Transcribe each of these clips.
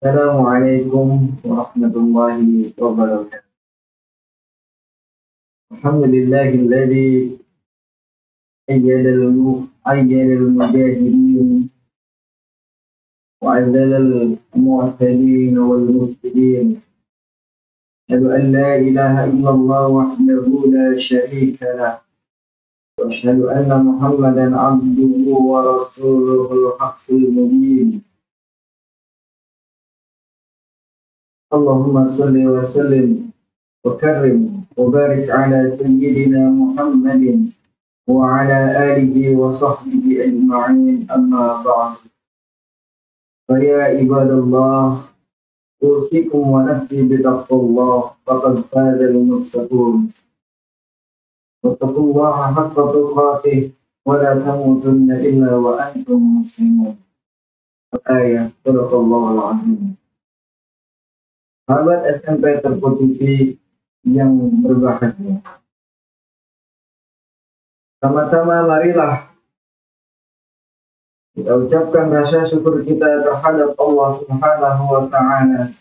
Assalamualaikum warahmatullahi wabarakatuh. Alhamdulillahilladzi ayyadal mujahidin wa azalal mu'tadin wal mufsidin. Asyhadu an la ilaha illallah wahdahu la syarika lah wa asyhadu anna Muhammadan abduhu wa rasuluhul haqqul mubin. Allahumma shalli wa sallim wa karrim wa barik ala sayyidina Muhammadin wa ala alihi wa sahbihi ajma'in, amma ba'd. Fa ya ibadallah, usikum wa nafsi bitaqwallah, faqad faza al-muttaqun. Wattaqullaha haqqa tuqatih wa la tamutunna illa wa antum muslimun. Ayat Sadaqallahul Azim. Sahabat SMP terputih yang berbahagia, sama-sama marilah kita ucapkan rasa syukur kita terhadap Allah Subhanahu wa Ta'ala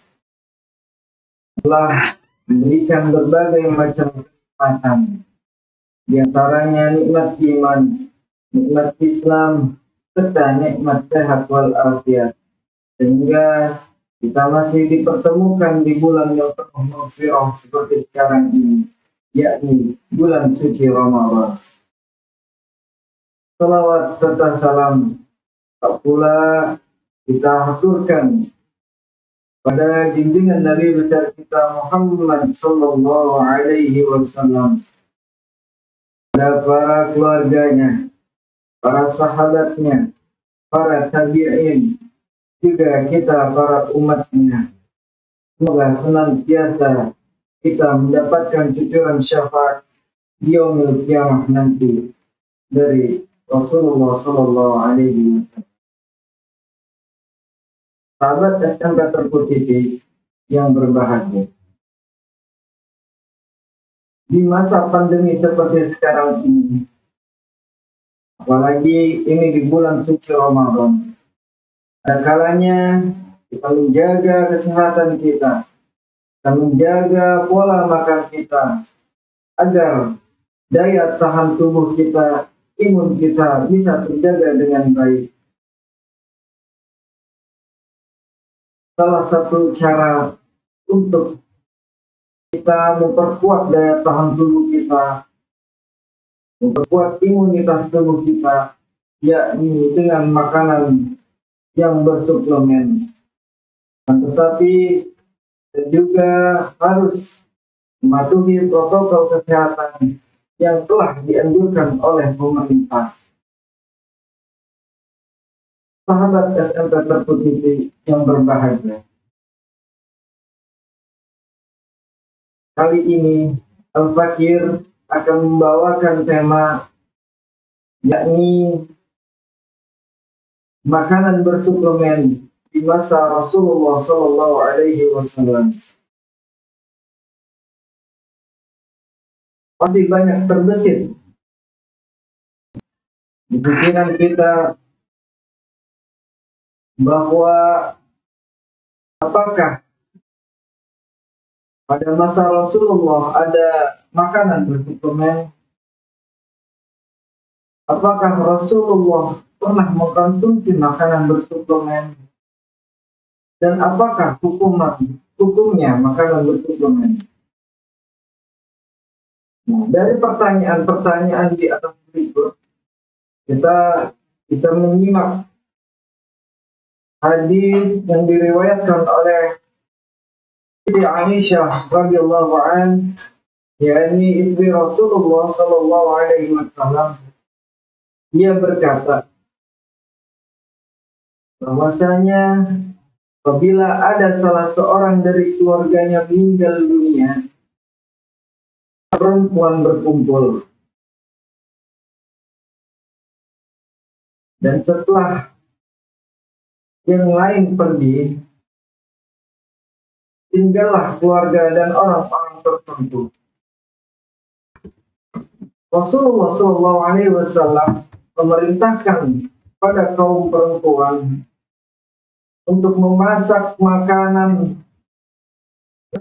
telah memberikan berbagai macam kenikmatan, di antaranya nikmat iman, nikmat Islam, serta nikmat sehat wal afiat, sehingga kita masih dipertemukan di bulan yang penuh maghfirah seperti sekarang ini, yakni bulan suci Ramadan. Salawat serta salam tak pula kita haturkan pada junjungan Nabi besar kita Muhammad sallallahu alaihi wasallam, pada para keluarganya, para sahabatnya, para tabi'in, juga kita para umatnya. Semoga senantiasa kita mendapatkan cucuran syafaat di yaumil qiyamah nanti dari Rasulullah sallallahu alaihi wasallam. Sahabat SMK terputih yang berbahagia, di masa pandemi seperti sekarang ini, apalagi ini di bulan suci Ramadan, ada kalanya kita menjaga kesehatan kita menjaga pola makan kita, agar daya tahan tubuh kita, imun kita bisa terjaga dengan baik. Salah satu cara untuk kita memperkuat daya tahan tubuh kita, memperkuat imunitas tubuh kita, yakni dengan makanan yang bersuplemen. Tetapi juga harus mematuhi protokol kesehatan yang telah dianjurkan oleh pemerintah. Sahabat SMP terputih yang berbahagia, kali ini Al-Fakir akan membawakan tema, yakni makanan bersuplemen di masa Rasulullah Sallallahu Alaihi Wasallam. Pasti banyak terbesit di pikiran kita bahwa apakah pada masa Rasulullah ada makanan bersuplemen? Apakah Rasulullah pernah mengkonsumsi makanan bersuplemen? Dan apakah hukumnya makanan bersuplemen? Nah, dari pertanyaan-pertanyaan di atas berikut, kita bisa menyimak hadis yang diriwayatkan oleh Siti Aisyah radhiyallahu an, yakni istri Rasulullah sallallahu alaihi wasallam. Dia berkata bahwasanya apabila ada salah seorang dari keluarganya meninggal dunia, perempuan berkumpul, dan setelah yang lain pergi, tinggallah keluarga dan orang-orang tertentu. Rasulullah SAW memerintahkan pada kaum perempuan untuk memasak makanan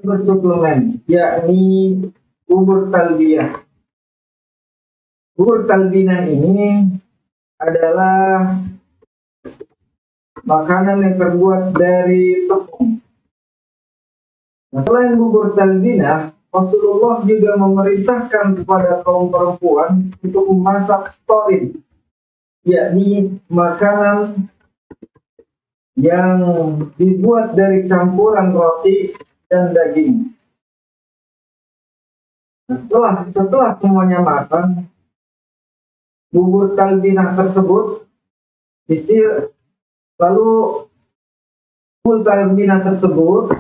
bersuplemen, yakni bubur talbiyah. Bubur talbiyah ini adalah makanan yang terbuat dari tepung. Nah, selain bubur talbiyah, Rasulullah juga memerintahkan kepada kaum perempuan untuk memasak torid, yakni makanan yang dibuat dari campuran roti dan daging. Nah, setelah semuanya matang, bubur talbiyah tersebut lalu bubur talbiyah tersebut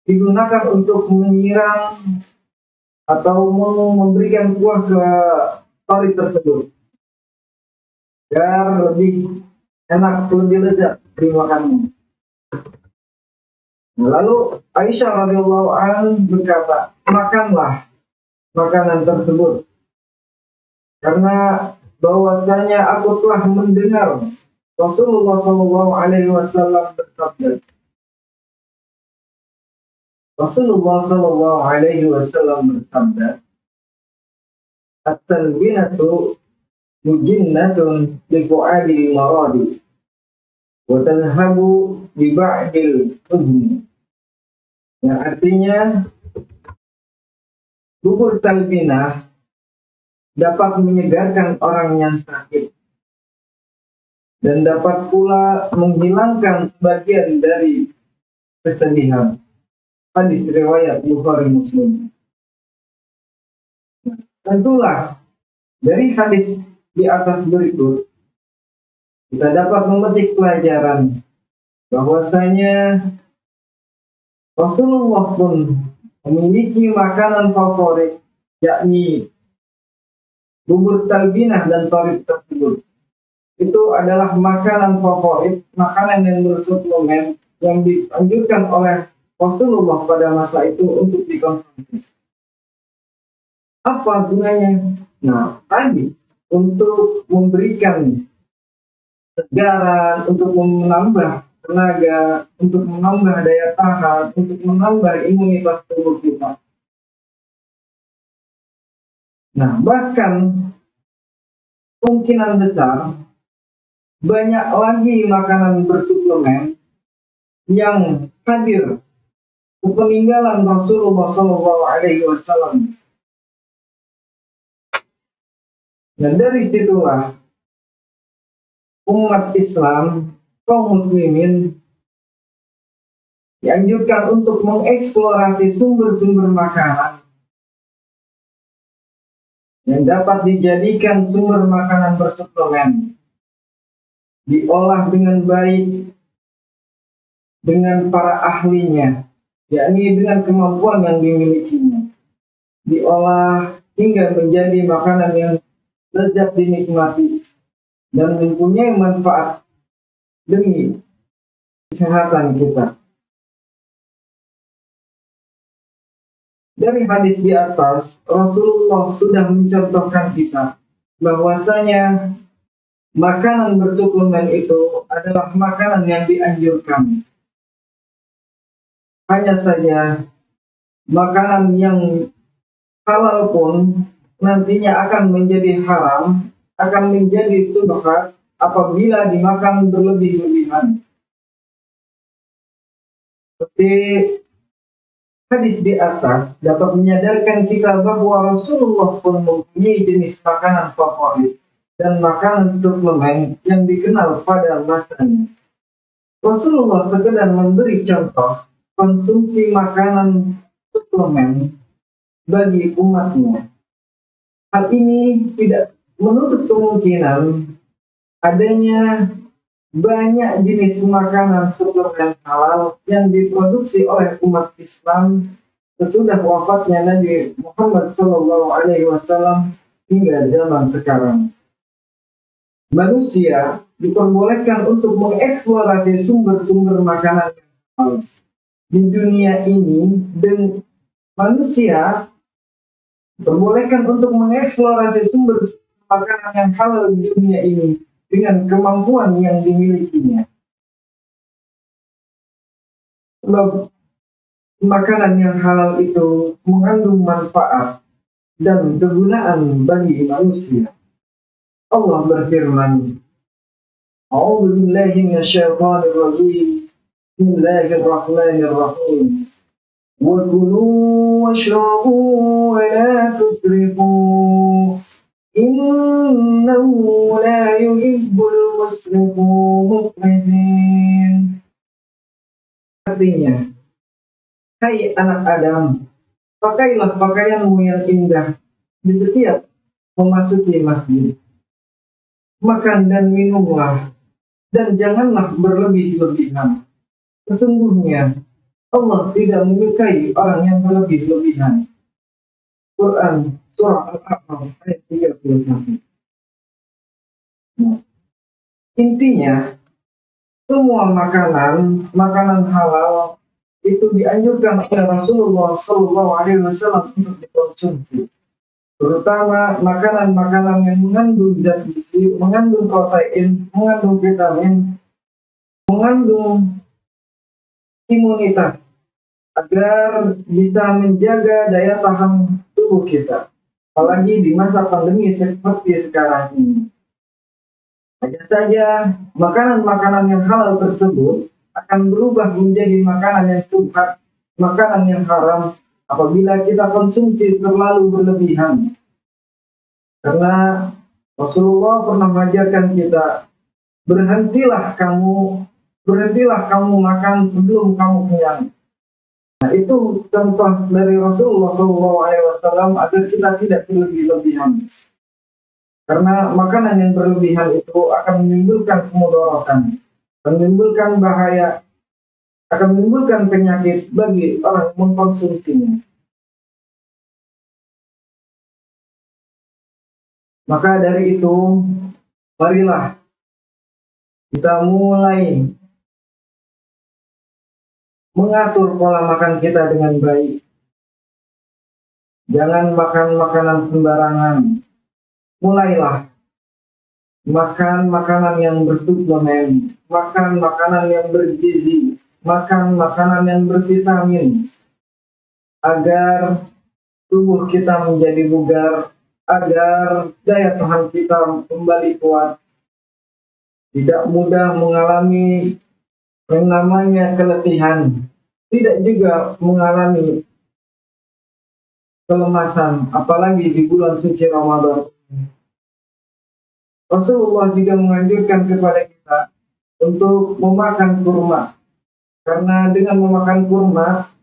digunakan untuk menyiram atau memberikan kuah ke torid tersebut agar lebih enak, lebih lezat dimakannya. Lalu Aisyah radhiyallahu anha berkata, makanlah makanan tersebut, karena bahwasanya aku telah mendengar Rasulullah Shallallahu Alaihi Wasallam bersabda. Rasulullah Shallallahu Alaihi Wasallam bersabda, "At-talbinatu mujinnatun lifu'adil maradi, wa tanhabu bi ba'dil huzni." Yang artinya, bubur talbiyah dapat menyegarkan orang yang sakit dan dapat pula menghilangkan sebagian dari kesedihan. Hadis riwayat Bukhari Muslim. Tentulah dari hadis di atas berikut kita dapat memetik pelajaran bahwasanya Rasulullah pun memiliki makanan favorit, yakni bubur talbiyah dan torid tersebut. Itu adalah makanan favorit, makanan yang bersuplemen yang dianjurkan oleh Rasulullah pada masa itu untuk dikonsumsi. Apa gunanya? Nah, tadi untuk memberikan kesegaran, untuk menambah tenaga, untuk menambah daya tahan, untuk menambah imunitas tubuh kita. Nah, bahkan kemungkinan besar banyak lagi makanan bersuplemen yang hadir peninggalan Rasulullah Shallallahu Alaihi Wasallam. Dan dari situlah umat Islam, kaum muslimin dianjurkan untuk mengeksplorasi sumber-sumber makanan yang dapat dijadikan sumber makanan bersuplemen, diolah dengan baik dengan para ahlinya, yakni dengan kemampuan yang dimilikinya, diolah hingga menjadi makanan yang lezat dinikmati dan mempunyai manfaat demi kesehatan kita. Dari hadis di atas, Rasulullah sudah mencontohkan kita bahwasanya makanan bersuplemen itu adalah makanan yang dianjurkan. Hanya saja makanan yang halal pun nantinya akan menjadi haram, akan menjadi subhat apabila dimakan berlebih-lebihan. Seperti hadis di atas dapat menyadarkan kita bahwa Rasulullah pun mempunyai jenis makanan favorit dan makanan suplemen yang dikenal pada masanya. Rasulullah sekedar memberi contoh konsumsi makanan suplemen bagi umatnya. Hal ini tidak menutup kemungkinan adanya banyak jenis makanan suplemen halal yang diproduksi oleh umat Islam sesudah wafatnya Nabi Muhammad SAW hingga zaman sekarang. Manusia diperbolehkan untuk mengeksplorasi sumber-sumber makanan yang halal di dunia ini, dan manusia diperbolehkan untuk mengeksplorasi sumber makanan yang halal di dunia ini dengan kemampuan yang dimilikinya. Sebab makanan yang halal itu mengandung manfaat dan kegunaan bagi manusia. Allah berfirman, A'udzu billahi minasyaitonir rajim. Bismillahirrahmanirrahim. Wa kulu washrabu wa la tusrifu. Innahu la yuhibbul musrifin. Artinya, hai anak Adam, pakailah pakaianmu yang indah di setiap memasuki masjid. Makan dan minumlah, dan janganlah berlebih-lebihan. Sesungguhnya Allah tidak menyukai orang yang berlebih-lebihan. Quran Surah Al-A'raf ayat 31. Intinya, semua makanan halal itu dianjurkan oleh Rasulullah SAW untuk dikonsumsi. Terutama makanan-makanan yang mengandung zat gizi, mengandung protein, mengandung vitamin, mengandung imunitas, agar bisa menjaga daya tahan tubuh kita. Apalagi di masa pandemi seperti sekarang ini. Hanya saja makanan-makanan yang halal tersebut akan berubah menjadi makanan yang subhat, makanan yang haram, apabila kita konsumsi terlalu berlebihan. Karena Rasulullah pernah mengajarkan kita, berhentilah kamu makan sebelum kamu kenyang. Nah, itu contoh dari Rasulullah SAW agar kita tidak berlebih-lebihan. Karena makanan yang berlebihan itu akan menimbulkan kemudaratan, menimbulkan bahaya, akan menimbulkan penyakit bagi orang yang mengkonsumsinya. Maka dari itu, marilah kita mulai mengatur pola makan kita dengan baik. Jangan makan makanan sembarangan. Mulailah makan makanan yang bersuplemen, makan makanan yang bergizi, makan makanan yang bervitamin, agar tubuh kita menjadi bugar, agar daya tahan kita kembali kuat, tidak mudah mengalami yang namanya keletihan, tidak juga mengalami kelemasan, apalagi di bulan suci Ramadan. Rasulullah juga menganjurkan kepada kita untuk memakan kurma, karena dengan memakan kurma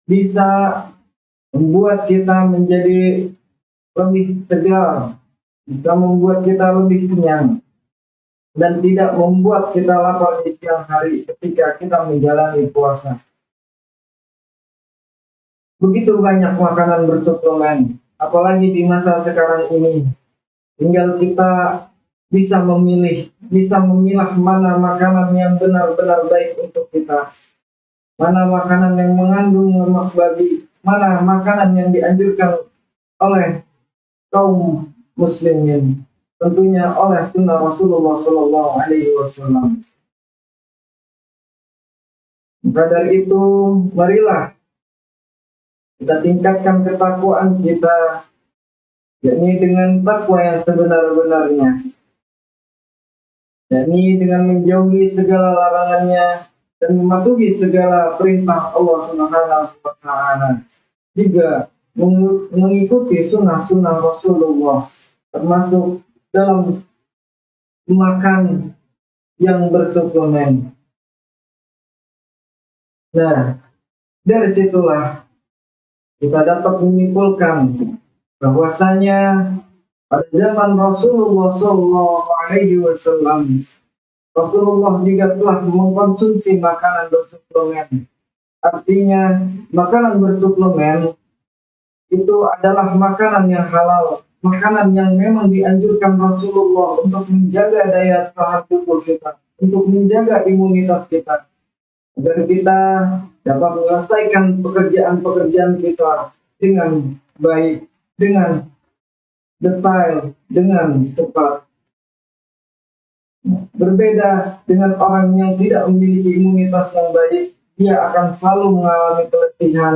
bisa membuat kita menjadi lebih segar, bisa membuat kita lebih kenyang, dan tidak membuat kita lapar di siang hari ketika kita menjalani puasa. Begitu banyak makanan bersuplemen, apalagi di masa sekarang ini. Tinggal kita bisa memilah mana makanan yang benar-benar baik untuk kita, mana makanan yang mengandung lemak babi, mana makanan yang dianjurkan oleh kaum muslimin, tentunya oleh sunnah Rasulullah SAW. Maka dari itu, marilah kita tingkatkan ketakwaan kita, yakni dengan takwa yang sebenar-benarnya, yakni dengan menjauhi segala larangannya dan mematuhi segala perintah Allah Subhanahu wa Ta'ala. Juga mengikuti sunnah-sunnah Rasulullah, termasuk dalam makan yang bersuplemen. Nah, dari situlah kita dapat menyimpulkan bahwasanya pada zaman Rasulullah SAW, Rasulullah juga telah mengkonsumsi makanan bersuplemen. Artinya, makanan bersuplemen itu adalah makanan yang halal, makanan yang memang dianjurkan Rasulullah untuk menjaga daya tahan tubuh kita, untuk menjaga imunitas kita, agar kita dapat menyelesaikan pekerjaan-pekerjaan kita dengan baik, dengan detail, dengan cepat. Berbeda dengan orang yang tidak memiliki imunitas yang baik, dia akan selalu mengalami keletihan,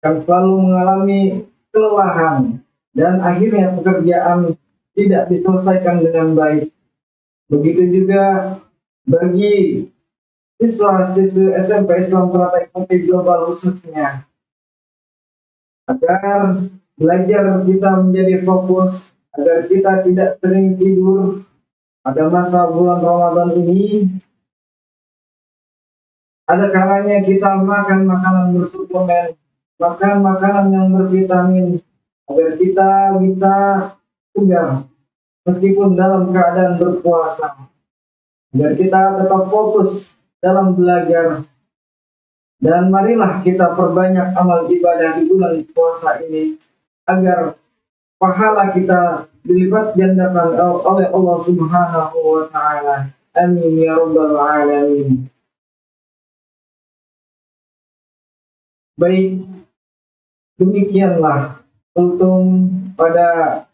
akan selalu mengalami kelelahan, dan akhirnya pekerjaan tidak diselesaikan dengan baik. Begitu juga bagi siswa-siswi SMP Islam Praktek Global khususnya, agar belajar kita menjadi fokus, agar kita tidak sering tidur pada masa bulan Ramadan ini. Ada kalanya kita makan makanan bersuplemen, makan makanan yang bervitamin, agar kita bisa segar meskipun dalam keadaan berpuasa, agar kita tetap fokus dalam belajar. Dan marilah kita perbanyak amal ibadah di bulan puasa ini, agar pahala kita dilipat gandakan oleh Allah Subhanahu wa Ta'ala. Amin ya Rabbal Alamin. Baik, demikianlah kultum pada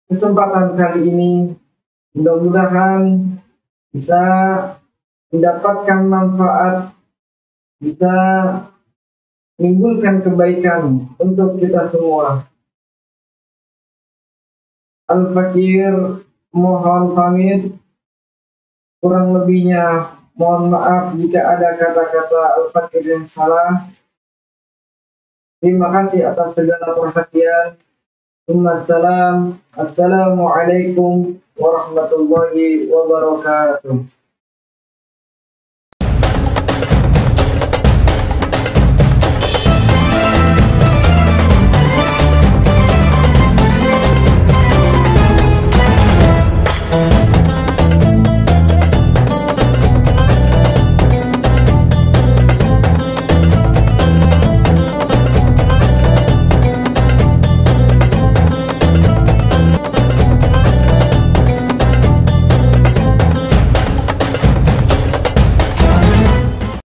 kesempatan kali ini. Mudah-mudahan bisa mendapatkan manfaat, bisa menimbulkan kebaikan untuk kita semua. Al-Fakir mohon pamit, kurang lebihnya mohon maaf jika ada kata-kata Al-Fakir yang salah. Terima kasih atas segala perhatian. Assalamualaikum warahmatullahi wabarakatuh.